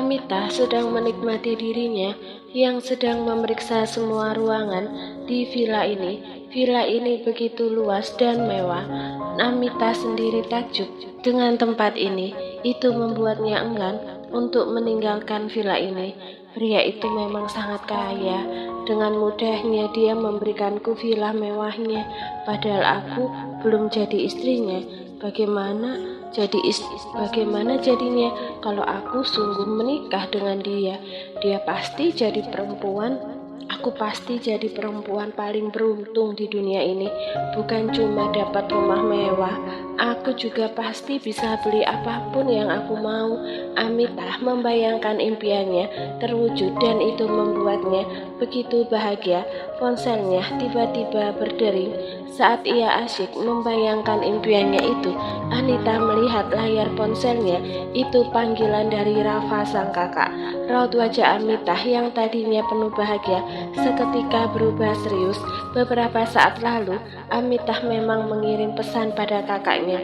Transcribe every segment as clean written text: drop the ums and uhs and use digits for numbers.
Amita sedang menikmati dirinya yang sedang memeriksa semua ruangan di villa ini. Villa ini begitu luas dan mewah. Amita sendiri takjub dengan tempat ini. Itu membuatnya enggan untuk meninggalkan villa ini. Pria itu memang sangat kaya. Dengan mudahnya dia memberikanku villa mewahnya, padahal aku belum jadi istrinya. Bagaimana jadinya kalau aku sungguh menikah dengan dia? Dia pasti jadi perempuan. Aku pasti jadi perempuan paling beruntung di dunia ini. Bukan cuma dapat rumah mewah, aku juga pasti bisa beli apapun yang aku mau. Amita membayangkan impiannya terwujud dan itu membuatnya begitu bahagia. Ponselnya tiba-tiba berdering. Saat ia asyik membayangkan impiannya itu, Anita melihat layar ponselnya. Itu panggilan dari Rafa sang kakak. Raut wajah Amita yang tadinya penuh bahagia seketika berubah serius. Beberapa saat lalu, Amita memang mengirim pesan pada kakaknya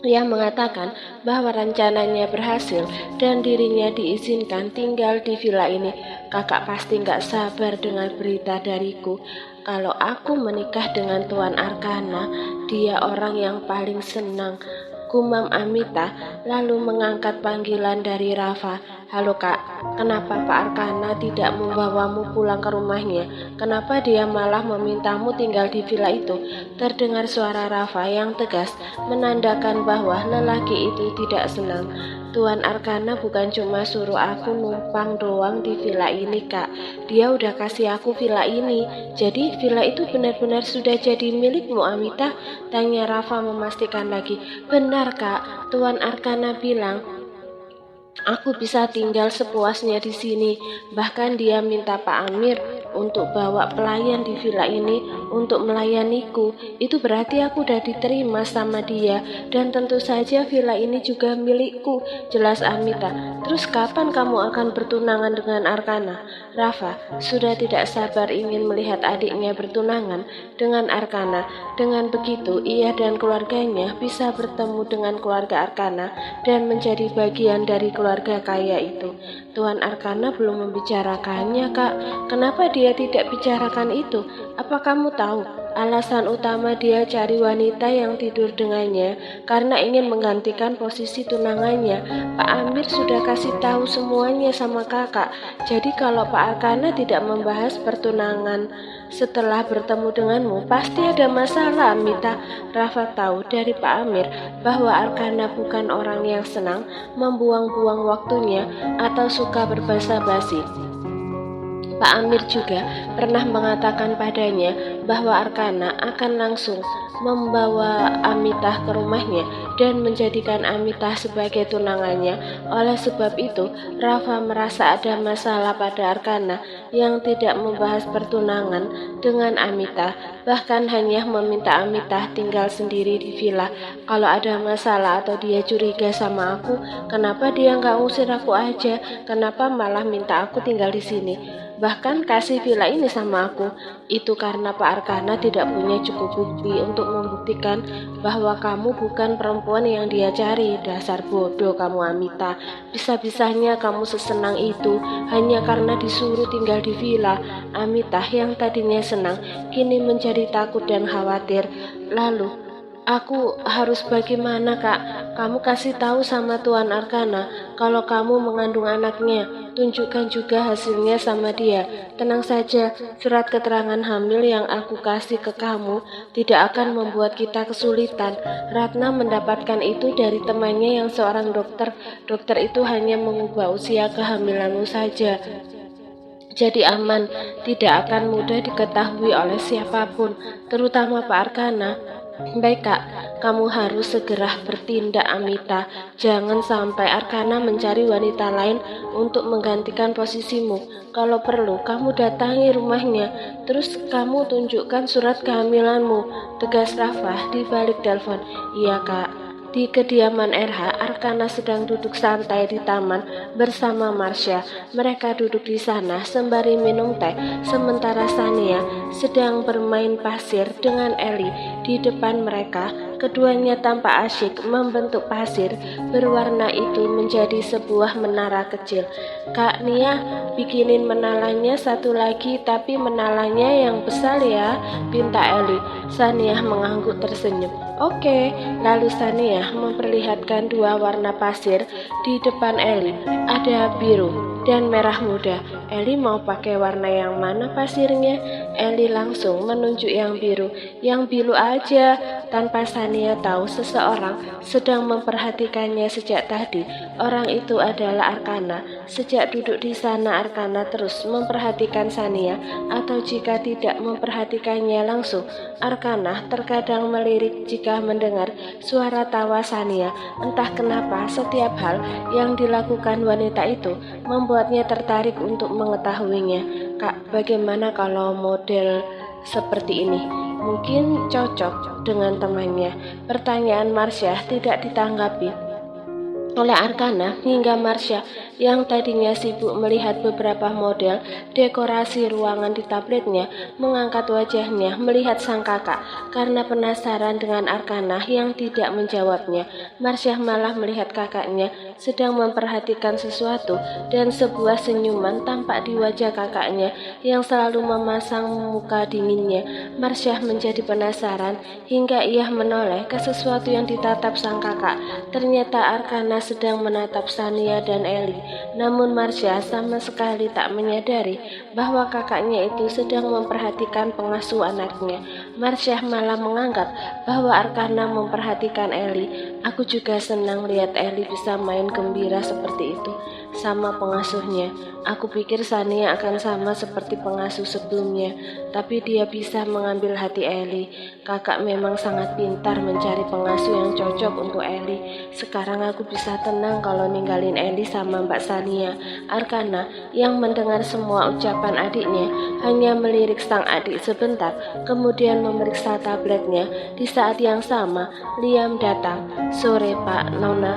yang mengatakan bahwa rencananya berhasil dan dirinya diizinkan tinggal di villa ini. Kakak pasti nggak sabar dengan berita dariku. Kalau aku menikah dengan Tuan Arkana, dia orang yang paling senang, gumam Amita, lalu mengangkat panggilan dari Rafa. Halo kak, kenapa Pak Arkana tidak membawamu pulang ke rumahnya? Kenapa dia malah memintamu tinggal di villa itu? Terdengar suara Rafa yang tegas, menandakan bahwa lelaki itu tidak senang. Tuan Arkana bukan cuma suruh aku numpang doang di villa ini kak. Dia udah kasih aku villa ini. Jadi villa itu benar-benar sudah jadi milikmu Amita? Tanya Rafa memastikan lagi. Benar kak, Tuan Arkana bilang aku bisa tinggal sepuasnya di sini. Bahkan dia minta Pak Amir untuk bawa pelayan di villa ini untuk melayaniku. Itu berarti aku udah diterima sama dia. Dan tentu saja villa ini juga milikku, jelas Amita. Terus kapan kamu akan bertunangan dengan Arkana? Rafa sudah tidak sabar ingin melihat adiknya bertunangan dengan Arkana. Dengan begitu, ia dan keluarganya bisa bertemu dengan keluarga Arkana dan menjadi bagian dari keluarga kaya itu. Tuan Arkana belum membicarakannya, Kak. Kenapa dia tidak bicarakan itu? Apa kamu tahu? Alasan utama dia cari wanita yang tidur dengannya karena ingin menggantikan posisi tunangannya. Pak Amir sudah kasih tahu semuanya sama kakak. Jadi kalau Pak Arkana tidak membahas pertunangan setelah bertemu denganmu, pasti ada masalah, Amita. Rafa tahu dari Pak Amir bahwa Arkana bukan orang yang senang membuang-buang waktunya atau suka berbasa-basi. Pak Amir juga pernah mengatakan padanya bahwa Arkana akan langsung membawa Amitah ke rumahnya dan menjadikan Amitah sebagai tunangannya. Oleh sebab itu, Rafa merasa ada masalah pada Arkana yang tidak membahas pertunangan dengan Amitah, bahkan hanya meminta Amitah tinggal sendiri di villa. Kalau ada masalah atau dia curiga sama aku, kenapa dia nggak ngusir aku aja? Kenapa malah minta aku tinggal di sini? Bahkan kasih villa ini sama aku. Itu karena Pak Arkana tidak punya cukup bukti untuk membuktikan bahwa kamu bukan perempuan yang dia cari. Dasar bodoh kamu Amita. Bisa-bisanya kamu sesenang itu hanya karena disuruh tinggal di villa. Amita yang tadinya senang kini menjadi takut dan khawatir. Lalu aku harus bagaimana kak? Kamu kasih tahu sama Tuan Arkana kalau kamu mengandung anaknya. Tunjukkan juga hasilnya sama dia. Tenang saja, surat keterangan hamil yang aku kasih ke kamu tidak akan membuat kita kesulitan. Ratna mendapatkan itu dari temannya yang seorang dokter. Dokter itu hanya mengubah usia kehamilanmu saja. Jadi aman, tidak akan mudah diketahui oleh siapapun, terutama Pak Arkana. Baik kak, kamu harus segera bertindak Amita. Jangan sampai Arkana mencari wanita lain untuk menggantikan posisimu. Kalau perlu, kamu datangi rumahnya. Terus kamu tunjukkan surat kehamilanmu, tegas Rafa di balik telepon. Iya kak. Di kediaman RH, Arkana sedang duduk santai di taman bersama Marsha. Mereka duduk di sana sembari minum teh, sementara Sania sedang bermain pasir dengan Ellie. Di depan mereka, keduanya tanpa asyik membentuk pasir berwarna itu menjadi sebuah menara kecil. Kak Nia, bikinin menaranya satu lagi, tapi menaranya yang besar ya, pinta Eli. Sania mengangguk tersenyum. Oke, lalu Sania memperlihatkan dua warna pasir di depan Eli. Ada biru dan merah muda. Eli mau pakai warna yang mana pasirnya? Eli langsung menunjuk yang biru. Yang biru aja. Tanpa Sania tahu, seseorang sedang memperhatikannya sejak tadi. Orang itu adalah Arkana. Sejak duduk di sana, Arkana terus memperhatikan Sania, atau jika tidak memperhatikannya langsung, Arkana terkadang melirik jika mendengar suara tawa Sania. Entah kenapa setiap hal yang dilakukan wanita itu membuatnya tertarik untuk mengetahuinya. Kak, bagaimana kalau model seperti ini? Mungkin cocok dengan temannya. Pertanyaan Marsha tidak ditanggapi oleh Arkana hingga Marsha yang tadinya sibuk melihat beberapa model dekorasi ruangan di tabletnya mengangkat wajahnya melihat sang kakak karena penasaran dengan Arkana yang tidak menjawabnya. Marsha malah melihat kakaknya sedang memperhatikan sesuatu dan sebuah senyuman tampak di wajah kakaknya yang selalu memasang muka dinginnya. Marsha menjadi penasaran hingga ia menoleh ke sesuatu yang ditatap sang kakak. Ternyata Arkana sedang menatap Sania dan Eli. Namun Marsha sama sekali tak menyadari bahwa kakaknya itu sedang memperhatikan pengasuh anaknya. Marsha malah menganggap bahwa Arkana memperhatikan Eli. Aku juga senang lihat Eli bisa main gembira seperti itu sama pengasuhnya. Aku pikir Sania akan sama seperti pengasuh sebelumnya, tapi dia bisa mengambil hati Eli. Kakak memang sangat pintar mencari pengasuh yang cocok untuk Eli. Sekarang aku bisa tenang kalau ninggalin Eli sama Mbak Sania. Arkana yang mendengar semua ucapan adiknya hanya melirik sang adik sebentar, kemudian memeriksa tabletnya. Di saat yang sama, Liam datang. Sore Pak, Nona,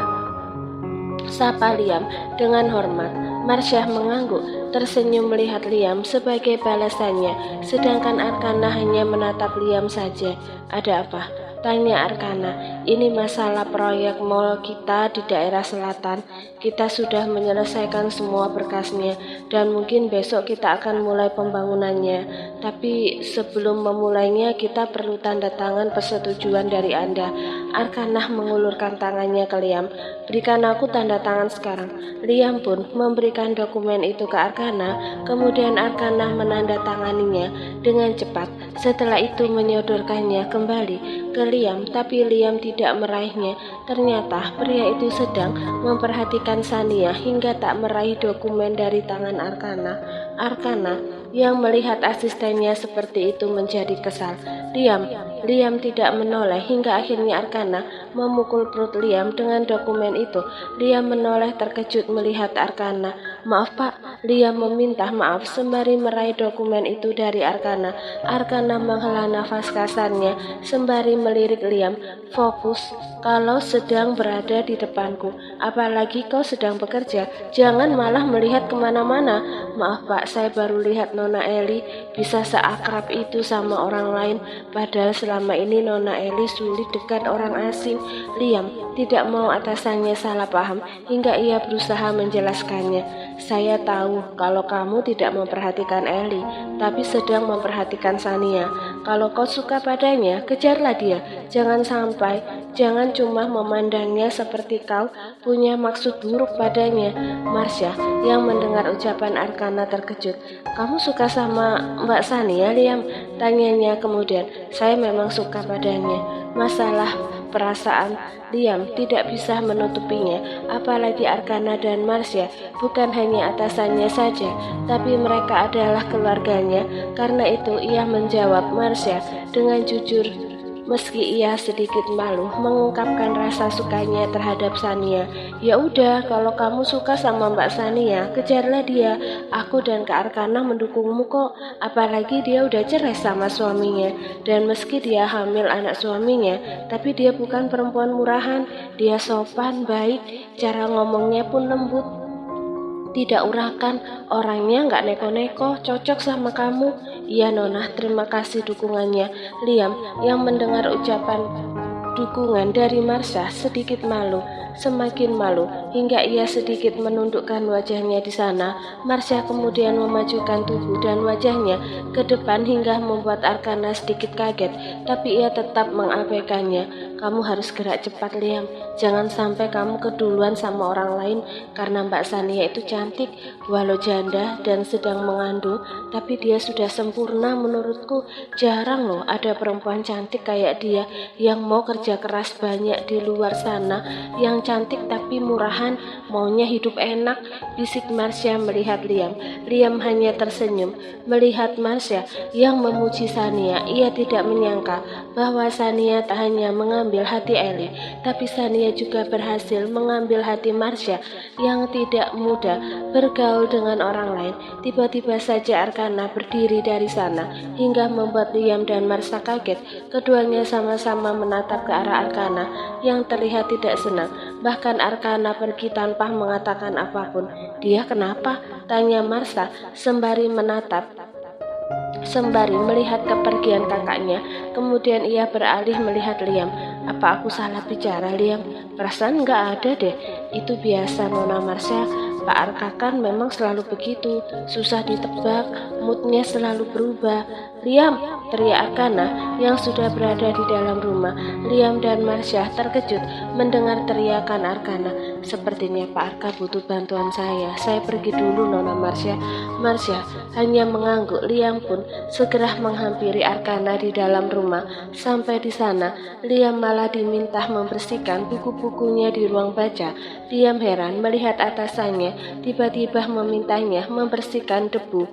sapa Liam dengan hormat. Marsha mengangguk, tersenyum melihat Liam sebagai balasannya, sedangkan Arkana hanya menatap Liam saja. Ada apa? Tanya Arkana. Ini masalah proyek mall kita di daerah selatan. Kita sudah menyelesaikan semua berkasnya dan mungkin besok kita akan mulai pembangunannya. Tapi sebelum memulainya kita perlu tanda tangan persetujuan dari Anda. Arkana mengulurkan tangannya ke Liam. Berikan aku tanda tangan sekarang. Liam pun memberikan dokumen itu ke Arkana. Kemudian Arkana menandatanganinya dengan cepat. Setelah itu menyodorkannya kembali ke Liam, tapi Liam tidak meraihnya. Ternyata pria itu sedang memperhatikan Sania hingga tak meraih dokumen dari tangan Arkana. Arkana yang melihat asistennya seperti itu menjadi kesal. Liam tidak menoleh hingga akhirnya Arkana memukul perut Liam dengan dokumen itu. Liam menoleh terkejut melihat Arkana. Maaf Pak, Liam meminta maaf sembari meraih dokumen itu dari Arkana. Arkana menghela nafas kasarnya sembari melirik Liam. Fokus, kalau sedang berada di depanku, apalagi kau sedang bekerja, jangan malah melihat kemana-mana. Maaf Pak, saya baru lihat Nona Eli bisa seakrab itu sama orang lain, padahal selama ini Nona Eli sulit dekat orang asing. Liam tidak mau atasannya salah paham hingga ia berusaha menjelaskannya. Saya tahu kalau kamu tidak memperhatikan Eli, tapi sedang memperhatikan Sania. Kalau kau suka padanya, kejarlah dia. Jangan cuma memandangnya seperti kau punya maksud buruk padanya. Marsha yang mendengar ucapan Arkana terkejut. Kamu suka sama Mbak Sania, Liam? Tanyanya kemudian. Saya memang suka padanya. Masalah perasaan Liam tidak bisa menutupinya, apalagi Arkana dan Marsha bukan hanya atasannya saja, tapi mereka adalah keluarganya. Karena itu ia menjawab Marsha dengan jujur, meski ia sedikit malu mengungkapkan rasa sukanya terhadap Sania. Ya udah, kalau kamu suka sama Mbak Sania, kejarlah dia. Aku dan Kak Arkana mendukungmu kok. Apalagi dia udah cerai sama suaminya. Dan meski dia hamil anak suaminya, tapi dia bukan perempuan murahan. Dia sopan, baik, cara ngomongnya pun lembut. Tidak urakan, orangnya nggak neko-neko, cocok sama kamu. Iya Nona, terima kasih dukungannya. Liam yang mendengar ucapan dukungan dari Marsha sedikit malu, semakin malu, hingga ia sedikit menundukkan wajahnya di sana. Marsha kemudian memajukan tubuh dan wajahnya ke depan hingga membuat Arkanna sedikit kaget, tapi ia tetap mengabaikannya. Kamu harus gerak cepat, Liam. Jangan sampai kamu keduluan sama orang lain, karena Mbak Sania itu cantik, walau janda dan sedang mengandung, tapi dia sudah sempurna menurutku. Jarang loh ada perempuan cantik kayak dia yang mau kerja keras banyak di luar sana, yang cantik tapi murahan, maunya hidup enak, bisik Marsha melihat Liam. Liam hanya tersenyum melihat Marsha yang memuji Sania. Ia tidak menyangka bahwa Sania tak hanya mengambil hati Ellie, tapi Sania juga berhasil mengambil hati Marsha yang tidak mudah bergaul dengan orang lain. Tiba-tiba saja Arkanna berdiri dari sana hingga membuat Liam dan Marsha kaget. Keduanya sama-sama menatap ke arah Arkanna yang terlihat tidak senang. Bahkan Arkanna pergi tanpa mengatakan apapun. Dia kenapa? Tanya Marsha sembari melihat kepergian kakaknya. Kemudian ia beralih melihat Liam. Apa aku salah bicara, Liam? Perasaan nggak ada deh. Itu biasa, Nona Marsha. Pak Arkakan memang selalu begitu, susah ditebak, moodnya selalu berubah. Liam, teriak Arkanna yang sudah berada di dalam rumah. Liam dan Marsha terkejut mendengar teriakan Arkanna. Sepertinya Pak Arka butuh bantuan saya. Saya pergi dulu, Nona Marsha. Marsha hanya mengangguk. Liam pun segera menghampiri Arkanna di dalam rumah. Sampai di sana, Liam malah diminta membersihkan buku-bukunya di ruang baca. Liam heran melihat atasannya tiba-tiba memintanya membersihkan debu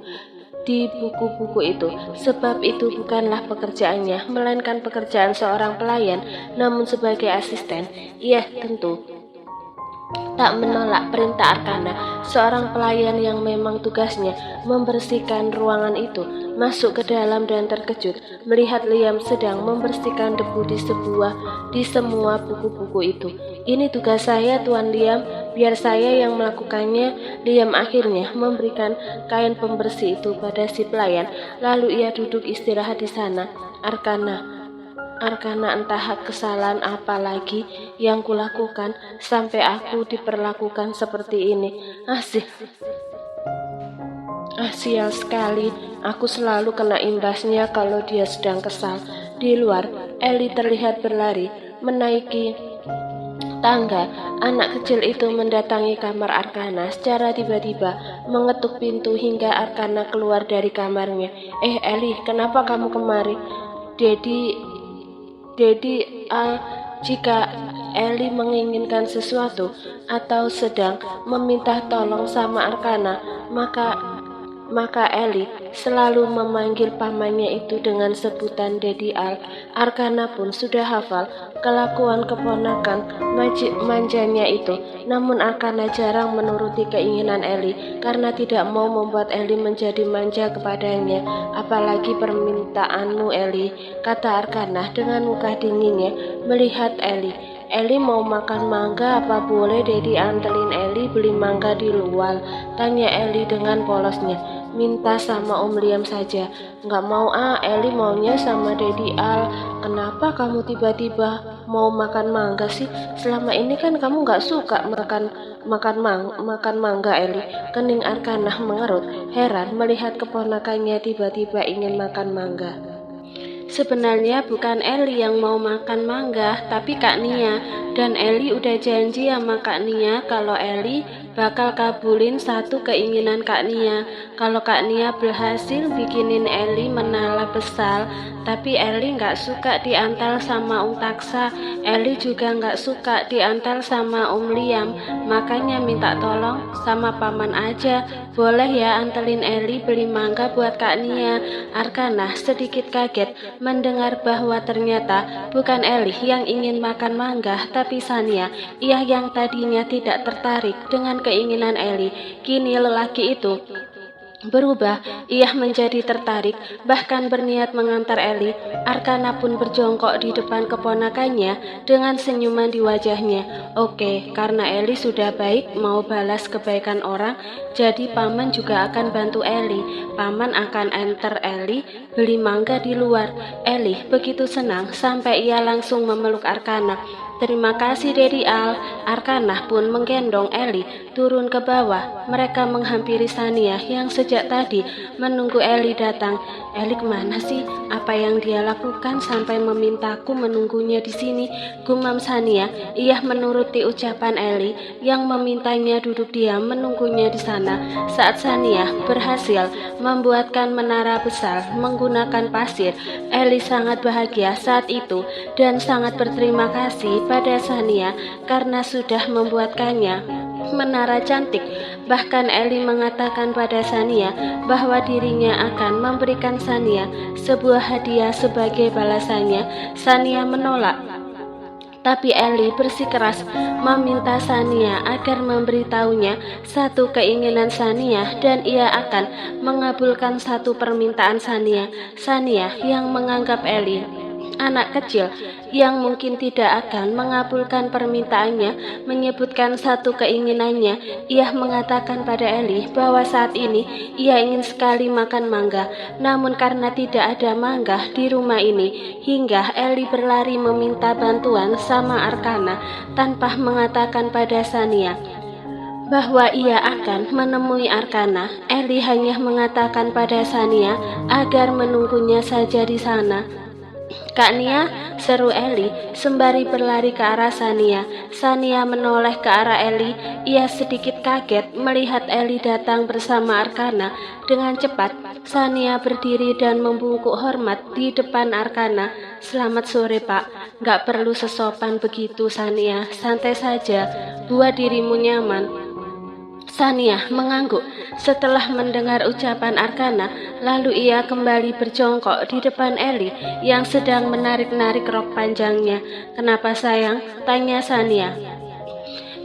di buku-buku itu, sebab itu bukanlah pekerjaannya, melainkan pekerjaan seorang pelayan. Namun sebagai asisten, ia tentu tak menolak perintah Arkanna. Seorang pelayan yang memang tugasnya membersihkan ruangan itu masuk ke dalam dan terkejut melihat Liam sedang membersihkan debu di semua buku-buku itu. Ini tugas saya, Tuan Liam, biar saya yang melakukannya. Liam akhirnya memberikan kain pembersih itu pada si pelayan, lalu ia duduk istirahat di sana. Arkanna, entah kesalahan apa lagi yang kulakukan sampai aku diperlakukan seperti ini. Sial sekali, aku selalu kena imbasnya kalau dia sedang kesal. Di luar, Ellie terlihat berlari menaiki tangga. Anak kecil itu mendatangi kamar Arkanna secara tiba-tiba, mengetuk pintu hingga Arkanna keluar dari kamarnya. Ellie, kenapa kamu kemari? Jika Ellie menginginkan sesuatu atau sedang meminta tolong sama Arkanna, maka Ellie selalu memanggil pamannya itu dengan sebutan Daddy Al. Arkanna pun sudah hafal kelakuan keponakan manjanya itu. Namun Arkanna jarang menuruti keinginan Ellie karena tidak mau membuat Ellie menjadi manja kepadanya. Apalagi permintaanmu, Ellie, kata Arkanna dengan muka dinginnya melihat Ellie. Ellie mau makan mangga, apa boleh Daddy anterin Ellie beli mangga di luar? Tanya Ellie dengan polosnya. Minta sama Om Liam saja. Nggak mau Ellie maunya sama Daddy Al. Kenapa kamu tiba-tiba mau makan mangga sih? Selama ini kan kamu nggak suka makan mangga, Ellie. Kening Arkanna mengerut, heran melihat keponakannya tiba-tiba ingin makan mangga. Sebenarnya bukan Ellie yang mau makan mangga, tapi Kak Nia. Dan Ellie udah janji sama Kak Nia kalau Ellie bakal kabulin satu keinginan Kak Nia. Kalau Kak Nia berhasil bikinin Ellie menala besar, tapi Ellie nggak suka diantar sama Om Taksa. Ellie juga nggak suka diantar sama Om Liam, makanya minta tolong sama paman aja. Boleh ya anterin Ellie beli mangga buat Kak Nia? Arkanna sedikit kaget mendengar bahwa ternyata bukan Ellie yang ingin makan mangga, tapi Sania. Ia yang tadinya tidak tertarik dengan keinginan Ellie. Kini lelaki itu Berubah, ia menjadi tertarik, bahkan berniat mengantar Eli. Arkana pun berjongkok di depan keponakannya dengan senyuman di wajahnya. Oke, karena Eli sudah baik mau balas kebaikan orang, jadi paman juga akan bantu Eli. Paman akan enter Eli beli mangga di luar. Eli begitu senang sampai ia langsung memeluk Arkana. Terima kasih Dedi Al. Arkana pun menggendong Eli turun ke bawah. Mereka menghampiri Sania yang sejak tadi menunggu Eli datang. Eli kemana sih? Apa yang dia lakukan sampai memintaku menunggunya di sini? Gumam Sania. Ia menuruti ucapan Eli yang memintanya duduk diam menunggunya di sana. Saat Sania berhasil membuatkan menara besar menggunakan pasir, Eli sangat bahagia saat itu dan sangat berterima kasih pada Sania karena sudah membuatkannya menara cantik. Bahkan Eli mengatakan pada Sania bahwa dirinya akan memberikan Sania sebuah hadiah sebagai balasannya. Sania menolak, tapi Eli bersikeras meminta Sania agar memberitahunya satu keinginan Sania dan ia akan mengabulkan satu permintaan Sania. Sania yang menganggap Eli anak kecil yang mungkin tidak akan mengabulkan permintaannya menyebutkan satu keinginannya. Ia mengatakan pada Eli bahwa saat ini ia ingin sekali makan mangga, namun karena tidak ada mangga di rumah ini, hingga Eli berlari meminta bantuan sama Arkana tanpa mengatakan pada Sania bahwa ia akan menemui Arkana. Eli hanya mengatakan pada Sania agar menunggunya saja di sana. Kak Nia, seru Eli sembari berlari ke arah Sania. Sania menoleh ke arah Eli. Ia sedikit kaget melihat Eli datang bersama Arkana. Dengan cepat, Sania berdiri dan membungkuk hormat di depan Arkana. Selamat sore Pak. Gak perlu sesopan begitu Sania. Santai saja, buat dirimu nyaman. Sania mengangguk setelah mendengar ucapan Arkana, lalu ia kembali berjongkok di depan Eli yang sedang menarik-narik rok panjangnya. Kenapa sayang? Tanya Sania.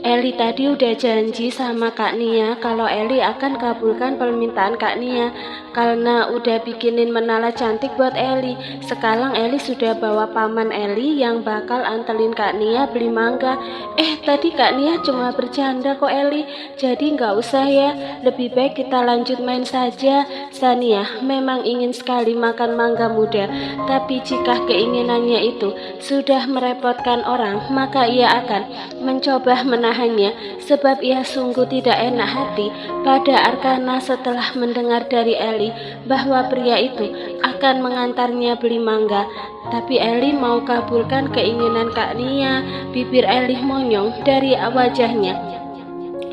Eli tadi udah janji sama Kak Nia kalau Eli akan kabulkan permintaan Kak Nia karena udah bikinin menara cantik buat Eli. Sekarang Eli sudah bawa paman Eli yang bakal antelin Kak Nia beli mangga. Tadi Kak Nia cuma bercanda kok Eli, jadi nggak usah ya, lebih baik kita lanjut main saja. Sania memang ingin sekali makan mangga muda, tapi jika keinginannya itu sudah merepotkan orang, maka ia akan mencoba menahannya, sebab ia sungguh tidak enak hati pada Arkana setelah mendengar dari Eli bahwa pria itu akan mengantarnya beli mangga. Tapi Eli mau kabulkan keinginan Kak Nia. Bibir Eli monyong dari wajahnya.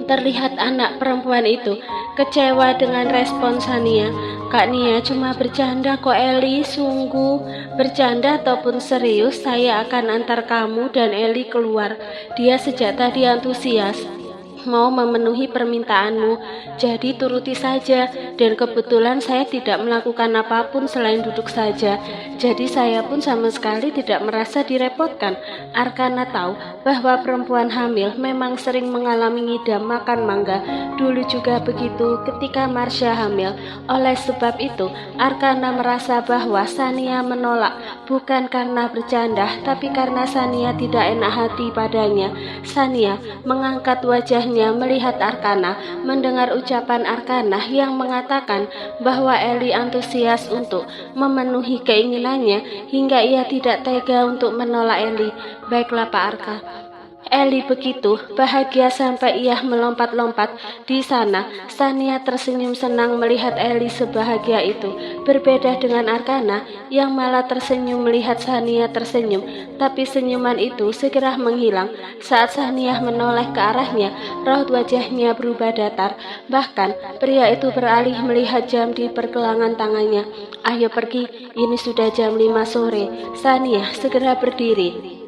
Terlihat anak perempuan itu kecewa dengan respon Sania. Kak Nia cuma bercanda kok Eli, sungguh bercanda ataupun serius saya akan antar kamu dan Eli keluar. Dia sejak tadi antusias mau memenuhi permintaanmu, jadi turuti saja. Dan kebetulan saya tidak melakukan apapun selain duduk saja, jadi saya pun sama sekali tidak merasa direpotkan. Arkana tahu bahwa perempuan hamil memang sering mengalami ngidam makan mangga. Dulu juga begitu ketika Marsha hamil. Oleh sebab itu, Arkana merasa bahwa Sania menolak bukan karena bercanda, tapi karena Sania tidak enak hati padanya. Sania mengangkat wajahnya melihat Arkana, mendengar ucapan Arkana yang mengatakan bahwa Eli antusias untuk memenuhi keinginannya hingga ia tidak tega untuk menolak Eli. Baiklah Pak Arka. Eli begitu bahagia sampai ia melompat-lompat di sana. Sania tersenyum senang melihat Eli sebahagia itu. Berbeda dengan Arkana yang malah tersenyum melihat Sania tersenyum. Tapi senyuman itu segera menghilang saat Sania menoleh ke arahnya. Raut wajahnya berubah datar. Bahkan pria itu beralih melihat jam di pergelangan tangannya. Ayo pergi, ini sudah jam 5 sore. Sania segera berdiri.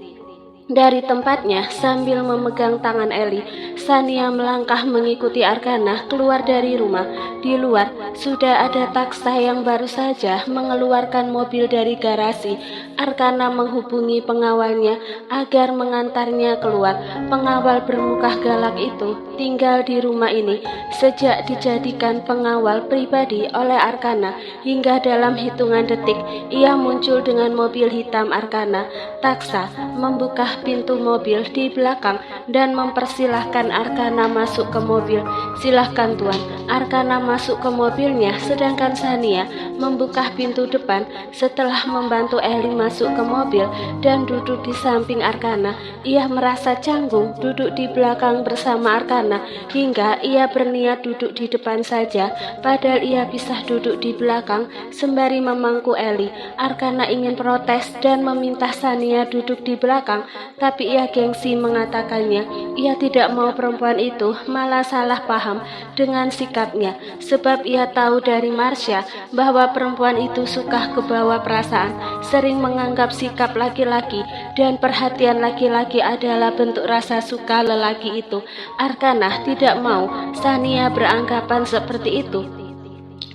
Dari tempatnya sambil memegang tangan Eli, Sania melangkah mengikuti Arkana keluar dari rumah. Di luar sudah ada Taksa yang baru saja mengeluarkan mobil dari garasi. Arkana menghubungi pengawalnya agar mengantarnya keluar. Pengawal bermuka galak itu tinggal di rumah ini sejak dijadikan pengawal pribadi oleh Arkana. Hingga dalam hitungan detik ia muncul dengan mobil hitam Arkana. Taksa membuka pintu mobil di belakang dan mempersilahkan Arkana masuk ke mobil. Silahkan tuan. Arkana masuk ke mobilnya sedangkan Sania membuka pintu depan. Setelah membantu Eli masuk ke mobil dan duduk di samping Arkana, ia merasa canggung duduk di belakang bersama Arkana hingga ia berniat duduk di depan saja, padahal ia bisa duduk di belakang sembari memangku Eli. Arkana ingin protes dan meminta Sania duduk di belakang, tapi ia gengsi mengatakannya. Ia tidak mau perempuan itu malah salah paham dengan sikapnya, sebab ia tahu dari Marsha bahwa perempuan itu suka kebawa perasaan, sering menganggap sikap laki-laki dan perhatian laki-laki adalah bentuk rasa suka lelaki itu. Arkana tidak mau Sania beranggapan seperti itu,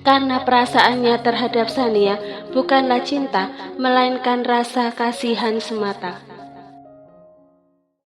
karena perasaannya terhadap Sania bukanlah cinta, melainkan rasa kasihan semata.